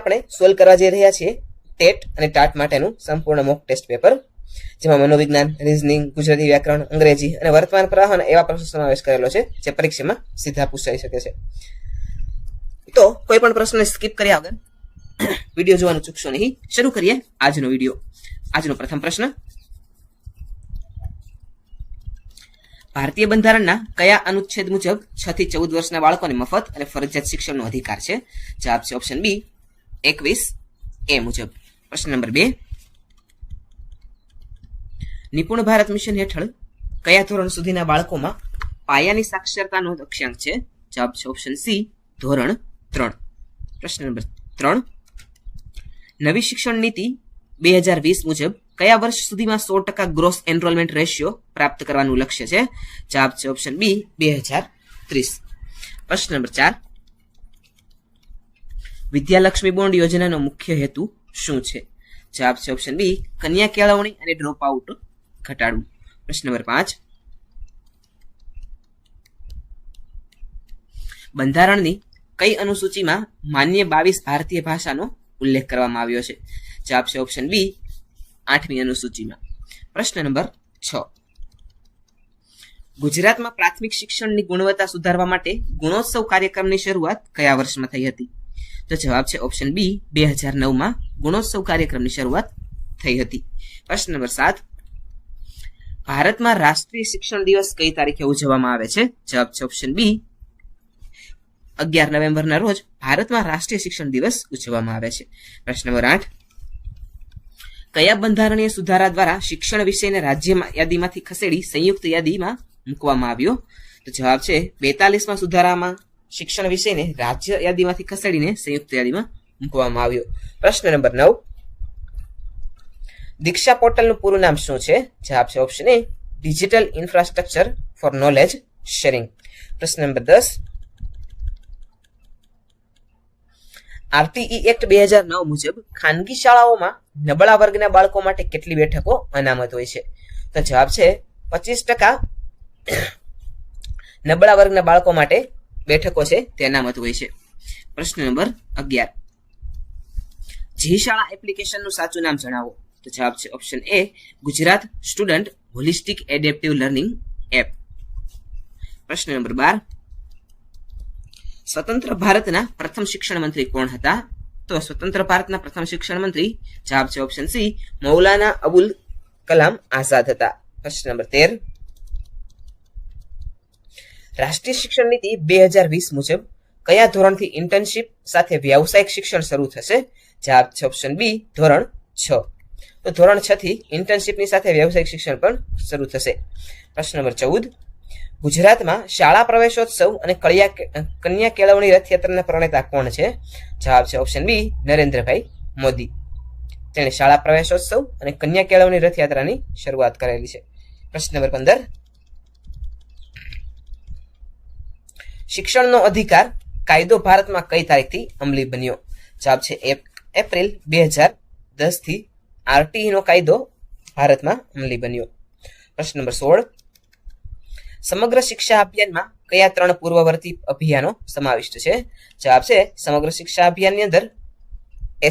આપણે સોલ્વ કરવા જઈ રહ્યા છીએ ટેટ અને ટાટ માટેનું સંપૂર્ણ મોક ટેસ્ટ પેપર, જેમાં મનોવિજ્ઞાન, રીઝનિંગ, ગુજરાતી વ્યાકરણ, અંગ્રેજી અને વર્તમાન પ્રવાહ અને એવા પ્રશ્નો સમાવેશ કરેલો છે જે પરીક્ષામાં સીધા પૂછાઈ શકે છે. તો કોઈ પણ પ્રશ્નને સ્કીપ કર્યા વગર વિડીયો જોવાનું ચૂકશો નહીં. શરૂ કરીએ આજનો વિડીયો. આજનો પ્રથમ પ્રશ્ન, ભારતીય બંધારણના કયા અનુચ્છેદ મુજબ 6 થી 14 વર્ષના બાળકોને મફત અને ફરજિયાત શિક્ષણનો અધિકાર છે? જવાબ છે ઓપ્શન બી 21A મુજબ. પ્રશ્ન નંબર 2, નિપુણ ભારત મિશન હેઠળ કયા ધોરણ સુધીના બાળકોમાં પાયાની સાક્ષરતાનો લક્ષ્યાંક છે? જવાબ છે ઓપ્શન સી ધોરણ 3. પ્રશ્ન નંબર 3, નવી શિક્ષણ નીતિ 2020 મુજબ કયા વર્ષ સુધીમાં 100% ગ્રોસ એનરોલમેન્ટ રેશિયો પ્રાપ્ત કરવાનું લક્ષ્ય છે? જવાબ છે ઓપ્શન બી 2030. પ્રશ્ન નંબર 4, વિદ્યાલક્ષ્મી બોન્ડ યોજનાનો મુખ્ય હેતુ શું છે? જવાબ છે ઓપ્શન બી કન્યા કેળવણી અને ડ્રોપ આઉટ ઘટાડવું. પ્રશ્ન નંબર 5, બંધારણની કઈ અનુસૂચિમાં માન્ય 22 ભારતીય ભાષાનો ઉલ્લેખ કરવામાં આવ્યો છે? જવાબ છે ઓપ્શન બી 8મી અનુસૂચિમાં. પ્રશ્ન નંબર 6, ગુજરાતમાં પ્રાથમિક શિક્ષણની ગુણવત્તા સુધારવા માટે ગુણોત્સવ કાર્યક્રમની શરૂઆત કયા વર્ષમાં થઈ હતી? તો જવાબ છે ઓપ્શન બી 2009માં ગુણોત્સવ કાર્યક્રમની શરૂઆત થઈ હતી. પ્રશ્ન નંબર 7, ભારતમાં રાષ્ટ્રીય શિક્ષણ દિવસ કઈ તારીખે ઉજવવામાં આવે છે? જવાબ છે ઓપ્શન બી 11 નવેમ્બરના રોજ ભારતમાં રાષ્ટ્રીય શિક્ષણ દિવસ ઉજવવામાં આવે છે. પ્રશ્ન નંબર 8, કયા બંધારણીય સુધારા દ્વારા શિક્ષણ વિષયને રાજ્ય યાદીમાંથી ખસેડી સંયુક્ત યાદીમાં મૂકવામાં આવ્યો? તો જવાબ છે 42માં સુધારામાં શિક્ષણ વિષયને રાજ્ય યાદીમાંથી ખસેડીને સંયુક્ત યાદીમાં મૂકવામાં આવ્યો. પ્રશ્ન નંબર 9, દીક્ષા પોર્ટલનું પૂરું નામ શું છે? જવાબ છે option A digital infrastructure four knowledge sharing. પ્રશ્ન નંબર 10, આરટીઈ એક્ટ 2009 મુજબ ખાનગી શાળાઓમાં નબળા વર્ગના બાળકો માટે કેટલી બેઠકો અનામત હોય છે? તો જવાબ છે 25% નબળા વર્ગના બાળકો માટે બેઠકો છે તે અનામત હોય છે. પ્રશ્ન નંબર 11, જી શાળા એપ્લિકેશનનું સાચું નામ જણાવો. તો જવાબ છે option A Gujarat student holistic adaptive learning app. પ્રશ્ન નંબર 12, સ્વતંત્ર ભારતના પ્રથમ શિક્ષણ મંત્રી કોણ હતા? તો સ્વતંત્ર ભારતના પ્રથમ શિક્ષણ મંત્રી જવાબ છે ઓપ્શન સી મૌલાના અબુલ કલામ આઝાદ હતા. પ્રશ્ન નંબર 13, રાષ્ટ્રીય શિક્ષણ નીતિ 2020 મુજબ કયા ધોરણથી ઇન્ટર્નશીપ સાથે વ્યાવસાયિક શિક્ષણ શરૂ થશે? જવાબ છે ઓપ્શન બી ધોરણ 6. તો ધોરણ 6 થી ઇન્ટર્નશીપની સાથે વ્યાવસાયિક શિક્ષણ પણ શરૂ થશે. પ્રશ્ન નંબર 14, ગુજરાતમાં શાળા પ્રવેશોત્સવ અને કન્યા કેળવણી રથયાત્રાના પ્રણેતા કોણ છે? જવાબ છે ઓપ્શન બી નરેન્દ્રભાઈ મોદી. તેણે શાળા પ્રવેશોત્સવ અને કન્યા કેળવણી રથયાત્રાની શરૂઆત કરેલી છે. પ્રશ્ન નંબર 15, શિક્ષણનો અધિકાર કાયદો ભારતમાં કઈ તારીખથી અમલી બન્યો? જવાબ છે એપ્રિલ 2010 થી આરટીઈ નો કાયદો ભારતમાં અમલી બન્યો. પ્રશ્ન નંબર 16, સમગ્ર શિક્ષા અભિયાનમાં કયા 3 પૂર્વવર્તી અભિયાનો સમાવિષ્ટ છે? જવાબ છે સમગ્ર શિક્ષા અભિયાનની અંદર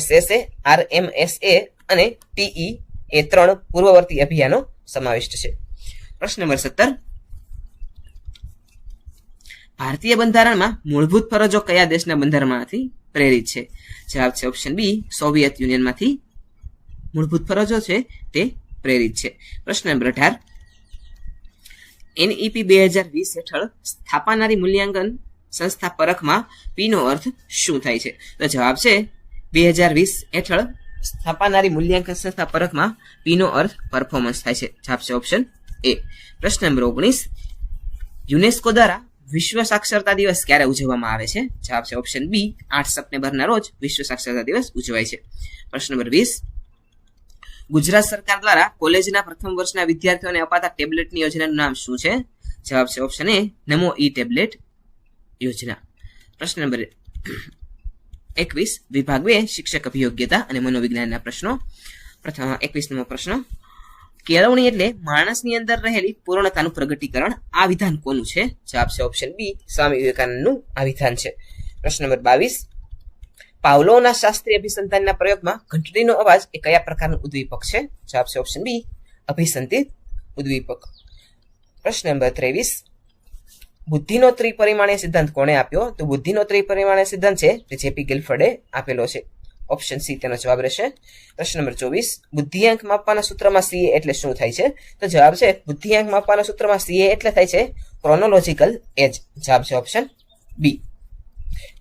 SSA, RMSA અને TE એ 3 પૂર્વવર્તી અભિયાનો સમાવિષ્ટ છે. પ્રશ્ન નંબર 17, ભારતીય બંધારણમાં મૂળભૂત ફરજો કયા દેશના બંધારણમાંથી પ્રેરિત છે? જવાબ છે ઓપ્શન બી સોવિયત યુનિયનમાંથી મૂળભૂત ફરજો છે તે પ્રેરિત છે. પ્રશ્ન નંબર 18, NEP 2020 હેઠળ સ્થાપનારી મૂલ્યાંકન સંસ્થા પરખમાં P નો અર્થ શું થાય છે? તો જવાબ છે 2020 હેઠળ સ્થાપનારી મૂલ્યાંકન સંસ્થા પરખમાં P નો અર્થ પરફોર્મન્સ થાય છે. જવાબ છે ઓપ્શન એ. પ્રશ્ન નંબર 19, યુનેસ્કો દ્વારા વિશ્વ સાક્ષરતા દિવસ ક્યારે ઉજવવામાં આવે છે? જવાબ છે ઓપ્શન બી 8 સપ્ટેમ્બરના રોજ વિશ્વ સાક્ષરતા દિવસ ઉજવાય છે. પ્રશ્ન નંબર 20, ગુજરાત સરકાર દ્વારા કોલેજના પ્રથમ વર્ષના વિદ્યાર્થીઓને અપાતા ટેબ્લેટની યોજનાનું નામ શું છે? જવાબ છે option A Namo E tablet યોજના. પ્રશ્ન નંબર 21, વિભાગ 2 શિક્ષક અભિયોગ્યતા અને મનોવિજ્ઞાનના પ્રશ્નો. પ્રથમ 21મો પ્રશ્ન, કેળવણી એટલે માણસની અંદર રહેલી પૂર્ણતાનું પ્રગટીકરણ. આ વિધાન કોનું છે? જવાબ છે ઓપ્શન બી સ્વામી વિવેકાનંદનું આ વિધાન છે. પ્રશ્ન નંબર 22, પાવલોના શાસ્ત્રીય અભિસંધાનના પ્રયોગમાં ઘંટડીનો અવાજ એ કયા પ્રકારનું ઉદ્દીપક છે? જવાબ છે ઓપ્શન બી, અભિસંધિત ઉદ્દીપક. પ્રશ્ન નંબર 23. બુદ્ધિનો ત્રિપરિમાણીય સિદ્ધાંત કોણે આપ્યો? તો બુદ્ધિનો ત્રિપરિમાણીય સિદ્ધાંત છે તે જેપી ગિલફર્ડે આપેલો છે. ઓપ્શન સી તેનો જવાબ રહેશે. પ્રશ્ન નંબર 24. બુદ્ધિઆંક માપવાના સૂત્રમાં સીએ એટલે શું થાય છે? તો જવાબ છે બુદ્ધિઆંક માપવાના સૂત્રમાં સીએ એટલે થાય છે ક્રોનોલોજીકલ એજ. જવાબ છે ઓપ્શન બી.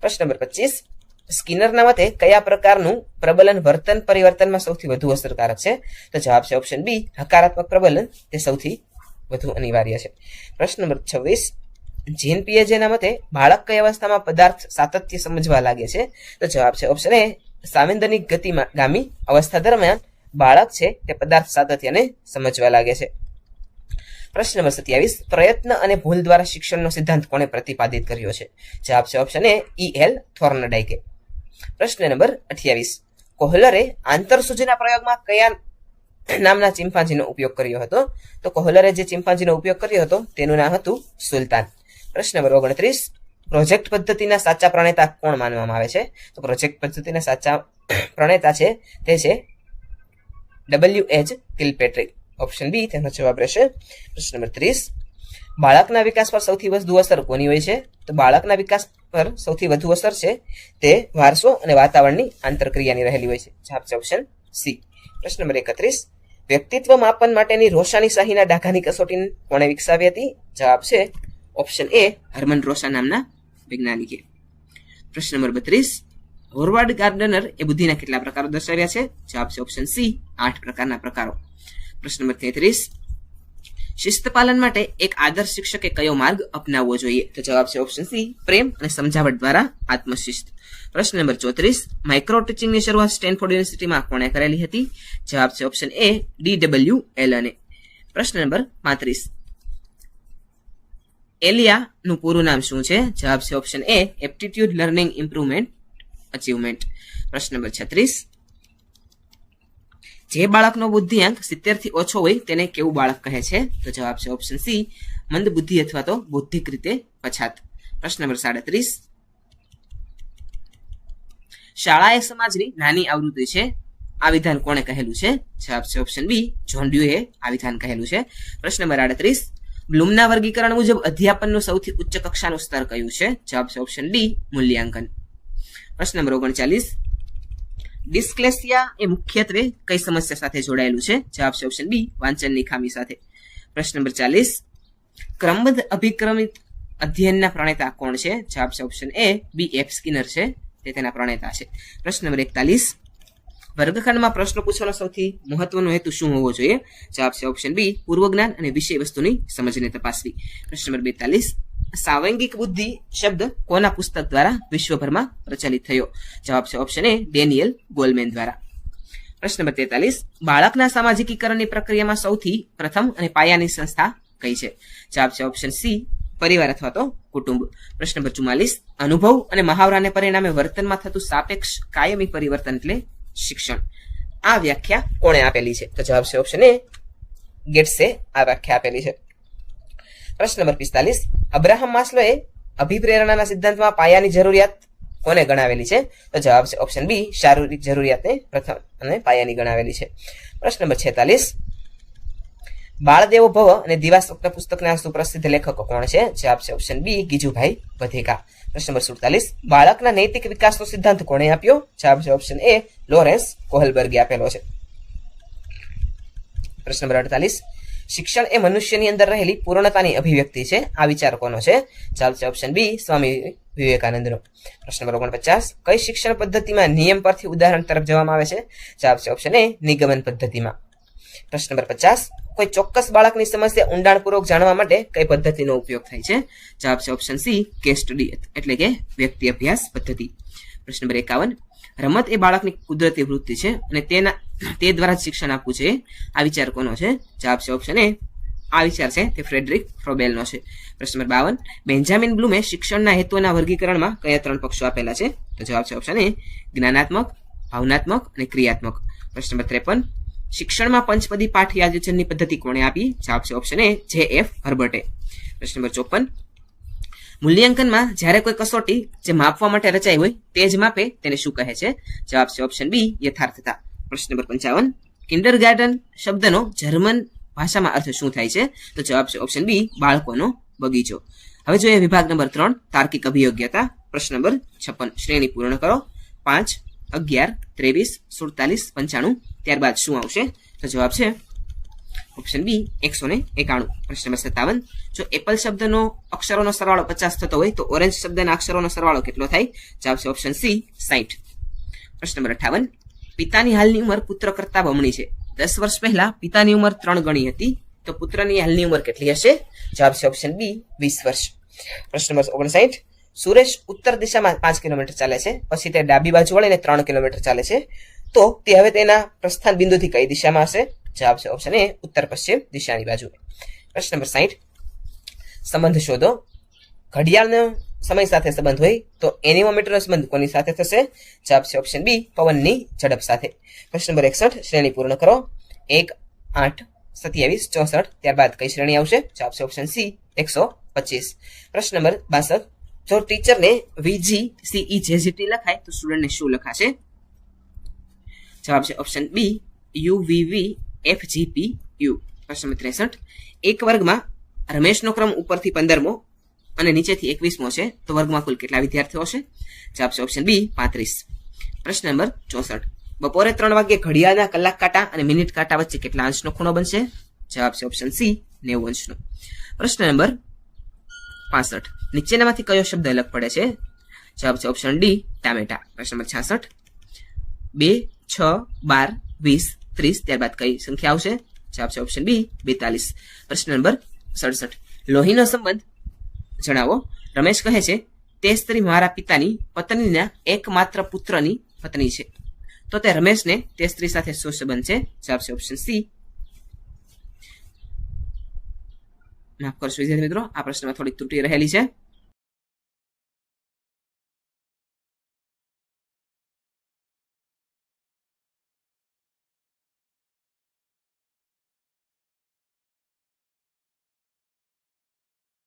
પ્રશ્ન નંબર 25. સ્કિનરના મતે કયા પ્રકારનું પ્રબલન વર્તન પરિવર્તનમાં સૌથી વધુ અસરકારક છે? તો જવાબ છે ઓપ્શન બી, હકારાત્મક પ્રબલન તે સૌથી વધુ અનિવાર્ય છે. પ્રશ્ન નંબર 26. જીન પિયાજેના મતે બાળક કઈ અવસ્થામાં પદાર્થ સાતત્ય સમજવા લાગે છે? તો જવાબ છે ઓપ્શન એ, સાંવેદનિક ગતિગામી અવસ્થા દરમિયાન બાળક છે તે પદાર્થ સાતત્યને સમજવા લાગે છે. પ્રશ્ન નંબર 27. પ્રયત્ન અને ભૂલ દ્વારા શિક્ષણનો સિદ્ધાંત કોણે પ્રતિપાદિત કર્યો છે? જવાબ છે ઓપ્શન એ, E.L. થોર્નડાઇકે. પ્રશ્ન નંબર 28. કોહલરે આંતરસૂચના પ્રયોગમાં કયા નામના ચિમ્પાન્જીનો ઉપયોગ કર્યો હતો? તો કોહલરે જે ચિમ્પાન્જીનો ઉપયોગ કર્યો હતો તેનું નામ હતું સુલતાન. પ્રશ્ન નંબર 29. પ્રોજેક્ટ પદ્ધતિના સાચા પ્રણેતા કોણ માનવામાં આવે છે? તો પ્રોજેક્ટ પદ્ધતિના સાચા પ્રણેતા છે તે છે W.H. કિલપેટ્રિક. ઓપ્શન બી તેનો જવાબ રહેશે. પ્રશ્ન નંબર 30. બાળકના વિકાસ પર સૌથી વધુ અસર કોની હોય છે? તો બાળકના વિકાસ પર સૌથી વધુ અસર છે તે વારસો અને વાતાવરણની આંતરક્રિયાની રહેલી હોય છે. જવાબ છે ઓપ્શન સી. પ્રશ્ન નંબર 31. વ્યક્તિત્વ માપન માટેની રોશાની શાહીના ડાઘાની કસોટી કોણે વિકસાવી હતી? જવાબ છે ઓપ્શન એ, હર્મન રોશા નામના વૈજ્ઞાનિકે. પ્રશ્ન નંબર 32. હોરવાર્ડ ગાર્ડનર એ બુદ્ધિના કેટલા પ્રકારો દર્શાવ્યા છે? જવાબ છે ઓપ્શન સી, 8 પ્રકારના પ્રકારો. પ્રશ્ન નંબર 33. શિસ્ત પાલન માટે એક આદર્શ શિક્ષકે કયો માર્ગ અપનાવવો જોઈએ? તો જવાબ છે ઓપ્શન સી, પ્રેમ અને સમજાવટ દ્વારા આત્મશિસ્ત. પ્રશ્ન નંબર 34. માઇક્રો ટીચિંગની શરૂઆત સ્ટેનફોર્ડ યુનિવર્સિટીમાં કોણે કરેલી હતી? જવાબ છે ઓપ્શન એ, D.W. એલને. પ્રશ્ન નંબર 35. એલિયાનું પૂરું નામ શું છે? જવાબ છે option A, aptitude learning improvement achievement. પ્રશ્ન નંબર 36. જે બાળકનો બુદ્ધિઆંક 70 થી ઓછો હોય તેને કેવું બાળક કહે છે? તો જવાબ છે ઓપ્શન સી, મંદ બુદ્ધિ અથવા તો બૌદ્ધિક રીતે પછાત. પ્રશ્ન નંબર 37. શાળા એ સમાજની નાની આવૃત્તિ છે આ વિધાન કોણે કહેલું છે? જવાબ છે ઓપ્શન બી, જ્હોન ડ્યુએ આ વિધાન કહેલું છે. પ્રશ્ન નંબર 38. બ્લૂમના વર્ગીકરણ મુજબ અધ્યાપનનું સૌથી ઉચ્ચ કક્ષાનું સ્તર કયું છે? જવાબ છે ઓપ્શન ડી, મૂલ્યાંકન. પ્રશ્ન નંબર 39. ડિસ્ક્લેસિયા એ મુખ્યત્વે કઈ સમસ્યા સાથે જોડાયેલું છે? જવાબ છે ઓપ્શન બી, વાંચનની ખામી સાથે. પ્રશ્ન નંબર 40. ક્રમબદ્ધ અભિક્રમિત અધ્યયનના પ્રણેતા કોણ છે? જવાબ છે ઓપ્શન એ, B.F. સ્કિનર છે તે તેના પ્રણેતા છે. પ્રશ્ન નંબર 41. વર્ગખંડમાં પ્રશ્નો પૂછવાનો સૌથી મહત્વનો હેતુ શું હોવો જોઈએ? જવાબ છે ઓપ્શન બી, પૂર્વજ્ઞાન અને વિષય વસ્તુની સમજને તપાસવી. પ્રશ્ન નંબર 42. સાંવેગિક બુદ્ધિ શબ્દ કોના પુસ્તક દ્વારા વિશ્વભરમાં પ્રચલિત થયો? જવાબ છે ઓપ્શન એ, ડેનિયલ ગોલમેન દ્વારા. પ્રશ્ન નંબર 43. બાળકના સામાજિકીકરણની પ્રક્રિયામાં સૌથી પ્રથમ અને પાયાની સંસ્થા કઈ છે? જવાબ છે ઓપ્શન સી, પરિવાર અથવા તો કુટુંબ. પ્રશ્ન નંબર 44. અનુભવ અને મહાવરાને પરિણામે વર્તનમાં થતું સાપેક્ષ કાયમી પરિવર્તન એટલે શિક્ષણ. આ વ્યાખ્યા કોણે આપેલી છે? તો જવાબ છે ઓપ્શન એ, ગેટ્સે આ વ્યાખ્યા આપેલી છે. પ્રશ્ન નંબર 45. અબ્રાહમ માસ્લોએ અભિપ્રેરણાના સિદ્ધાંતમાં પાયાની જરૂરિયાત કોને ગણાવેલી છે? તો જવાબ છે ઓપ્શન બી, શારીરિક જરૂરિયાતને પ્રથમ અને પાયાની ગણાવેલી છે. પ્રશ્ન નંબર 46. બાળદેવો ભવ અને દિવાસ્વપ્ન પુસ્તકના સુપ્રસિદ્ધ લેખકો કોણ છે? જવાબ છે ઓપ્શન બી, ગીજુભાઈ વધેકા. પ્રશ્ન નંબર 47. બાળકના નૈતિક વિકાસનો સિદ્ધાંત કોણે આપ્યો? જવાબ છે ઓપ્શન એ, લોરેન્સ કોહલબર્ગે આપેલો છે. પ્રશ્ન નંબર 48. શિક્ષણ એ મનુષ્યની અંદર રહેલી પૂર્ણતાની અભિવ્યક્તિ છે આ વિચાર કોનો છે? જવાબ છે ઓપ્શન બી, સ્વામી વિવેકાનંદનો. પ્રશ્ન નંબર 49. કઈ શિક્ષણ પદ્ધતિમાં નિયમ પરથી ઉદાહરણ તરફ જવામાં આવે છે? જવાબ છે ઓપ્શન એ, નિગમન પદ્ધતિમાં. પ્રશ્ન નંબર 50. કોઈ ચોક્કસ બાળકની સમસ્યા ઊંડાણપૂર્વક જાણવા માટે કઈ પદ્ધતિનો ઉપયોગ થાય છે? જવાબ છે ઓપ્શન સી, કેસ સ્ટડી એટલે કે વ્યક્તિ અભ્યાસ પદ્ધતિ. પ્રશ્ન નંબર 51. રમત એ બાળકની કુદરતી વૃત્તિ છે અને તે દ્વારા જ શિક્ષણ આપવું છે આ વિચાર કોનો છે? જવાબ છે ઓપ્શન એ, આ વિચાર છે તે ફ્રેડરિક ફ્રોબેલનો છે. પ્રશ્ન નંબર 52. બેન્જામિન બ્લૂમે શિક્ષણના હેતુના વર્ગીકરણમાં કયા 3 પક્ષો આપેલા છે? તો જવાબ છે ઓપ્શન એ, જ્ઞાનાત્મક, ભાવનાત્મક અને ક્રિયાત્મક. પ્રશ્ન નંબર 53. શિક્ષણમાં પંચપદી પાઠ આયોજનની પદ્ધતિ કોણે આપી? જવાબ છે ઓપ્શન એ, J.F. હર્બર્ટે. પ્રશ્ન નંબર 54. મૂલ્યાંકનમાં જ્યારે કોઈ કસોટી જે માપવા માટે રચાઈ હોય તે જ માપે તેને શું કહે છે? જવાબ છે ઓપ્શન બી યથાર્થતા. પ્રશ્ન નંબર 55 કિન્ડરગાર્ટન શબ્દનો જર્મન ભાષામાં અર્થ શું થાય છે? તો જવાબ છે ઓપ્શન બી બાળકોનો બગીચો. હવે જોઈએ વિભાગ નંબર 3 તાર્કિક અભિયોગ્યતા. પ્રશ્ન નંબર 56 શ્રેણી પૂર્ણ કરો. 5, 11, 23, 47, 95 ત્યારબાદ શું આવશે? તો જવાબ છે ઓપ્શન બી 191. પ્રશ્ન નંબર 57 જો એપલ શબ્દનો અક્ષરોનો સરવાળો 50 થતો હોય તો ઓરેન્જ શબ્દના અક્ષરોનો સરવાળો કેટલો થાય? જવાબ છે ઓપ્શન સી 60. પ્રશ્ન નંબર 58 પિતાની હાલની ઉંમર પુત્ર કરતા બમણી છે. 10 વર્ષ પહેલા પિતાની ઉંમર 3 ગણી હતી તો પુત્રની હાલની ઉંમર કેટલી હશે? જવાબ છે ઓપ્શન બી 20 વર્ષ. પ્રશ્ન નંબર 59 સુરેશ ઉત્તર દિશામાં 5 કિલોમીટર ચાલે છે, પછી તે ડાબી બાજુ વળીને 3 કિલોમીટર ચાલે છે, તો તે હવે તેના પ્રસ્થાન બિંદુથી કઈ દિશામાં હશે? જવાબ છે ઓપ્શન એ ઉત્તર પશ્ચિમ દિશાની બાજુ. પ્રશ્ન નંબર 60 સંબંધ શોધો. ઘડિયાળનો સમય સાથે સંબંધ હોય તો એનિમોમીટરનો સંબંધ કોની સાથે થશે? જવાબ છે ઓપ્શન બી પવનની ઝડપ સાથે. પ્રશ્ન નંબર 61 શ્રેણી પૂર્ણ કરો. 1, 8, 27, 64 ત્યારબાદ કઈ શ્રેણી આવશે? જવાબ છે ઓપ્શન સી 125. પ્રશ્ન નંબર 62 જો ટીચરને VGCEJZT લખાય તો સ્ટુડન્ટને શું લખાશે? જવાબ છે ઓપ્શન બી UVVFGPU. પ્રશ્ન નંબર 63 એક વર્ગમાં રમેશનો ક્રમ ઉપરથી 15મો અને નીચેથી 21મો છે તો વર્ગમાં કુલ કેટલા વિદ્યાર્થીઓ હશે? જવાબ છે ઓપ્શન બી 35. પ્રશ્ન નંબર 64 બપોરે 3 વાગ્યે ઘડિયાળના કલાક કાંટા અને મિનિટ કાંટા વચ્ચે કેટલા અંશનો ખૂણો બનશે? જવાબ છે ઓપ્શન સી 90 અંશનો. પ્રશ્ન નંબર 65 નીચેનામાંથી કયો શબ્દ અલગ પડે છે? જવાબ છે ઓપ્શન ડી ટામેટા. પ્રશ્ન નંબર 66 2, 6, 12, 20, 30 ત્યારબાદ કઈ સંખ્યા આવશે? જવાબ છે ઓપ્શન બી 42. પ્રશ્ન નંબર 67 લોહીનો સંબંધ જણાવો. રમેશ કહે છે તે સ્ત્રી મારા પિતાની પત્નીના એકમાત્ર પુત્રની પત્ની છે, તો તે રમેશને તે સ્ત્રી સાથે શું સંબંધ છે? જવાબ છે ઓપ્શન સી. માફ કરશો વિદ્યાર્થી મિત્રો, આ પ્રશ્નમાં થોડીક ત્રુટિ રહેલી છે.